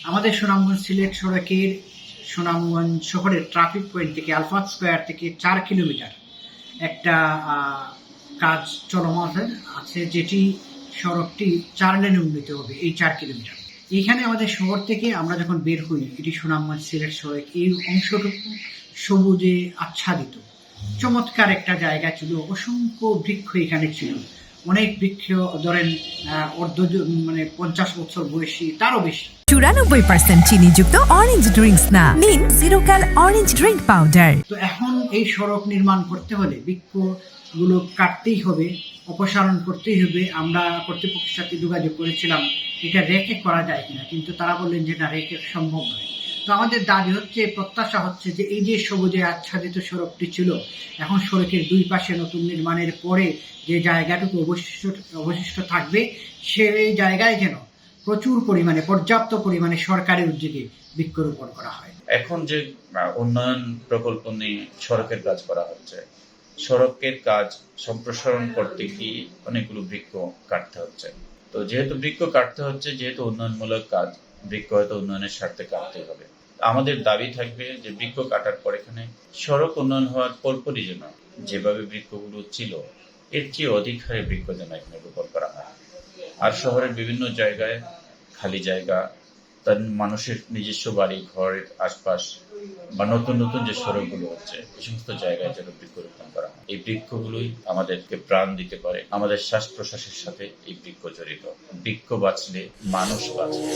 আমাদের সুনামগঞ্জ সিলেট সড়কের সুনামগঞ্জ শহরের ট্রাফিক পয়েন্ট থেকে আলফা স্কোয়ার থেকে 4 কিলোমিটার একটা কাজ চলমান আছে, যেটি সড়কটি 4 লেনে উন্নীত হবে। এই 4 কিলোমিটার এইখানে আমাদের শহর থেকে আমরা যখন বের হই, এটি সুনামগঞ্জ সিলেট সড়ক, এই অংশটুকু সবুজে আচ্ছাদিত চমৎকার একটা জায়গা ছিল। অসংখ্য বৃক্ষ এখানে ছিল, অনেক বৃক্ষ, ধরেন অর্ধ 50 বছর বয়সী, তারও বেশি। 94% চিনিযুক্ত অরেঞ্জ ড্রিঙ্কস না, নিন জিরোক্যাল অরেঞ্জ ড্রিঙ্ক পাউডার। তো এখন এই সড়ক নির্মাণ করতে হলে বৃক্ষগুলো কাটতেই হবে, অপসারণ করতেই হবে। আমরা কর্তৃপক্ষের সাথে যোগাযোগ করেছিলাম এটা রেখে করা যায় কিনা, কিন্তু তারা বললেন যে না, রেখে সম্ভব নয়। তো আমাদের দাবি হচ্ছে, প্রত্যাশা হচ্ছে যে এই যে সবুজে আচ্ছাদিত সড়কটি ছিল, এখন সড়কের দুই পাশে নতুন নির্মাণের পরে যে জায়গাটুকু অবশিষ্ট থাকবে, সেই জায়গায় যেন প্রচুর পরিমাণে, পর্যাপ্ত পরিমাণে সরকারি উদ্যোগে বৃক্ষরোপণ করা হয়। এখন যে উন্নয়ন প্রকল্প নিয়ে সড়কের কাজ করা হচ্ছে, সড়কের কাজ সম্প্রসারণ করতে গিয়ে অনেকগুলো বৃক্ষ কাটতে হচ্ছে। তো যেহেতু বৃক্ষ কাটতে হচ্ছে, যেহেতু উন্নয়নমূলক কাজ, বৃক্ষ হয়তো উন্নয়নের স্বার্থে কাটতে হবে। আমাদের দাবি থাকবে যে বৃক্ষ কাটার পর এখানে সড়ক উন্নয়ন হওয়ার পরপরই যেন যেভাবে বৃক্ষগুলো ছিল, এর চেয়ে অধিক হারে বৃক্ষ যেন এখানে রোপণ করা হয়। আর শহরের বিভিন্ন জায়গায় খালি জায়গা, তার মানুষের নিজস্ব বাড়ি ঘরের আশপাশ বা নতুন নতুন যে সড়কগুলো হচ্ছে, এই সমস্ত জায়গায় যেন বৃক্ষরোপণ করা হয়। এই বৃক্ষগুলোই আমাদেরকে প্রাণ দিতে পারে। আমাদের শ্বাস প্রশ্বাসের সাথে এই বৃক্ষ জড়িত। বৃক্ষ বাঁচলে মানুষ বাঁচবে।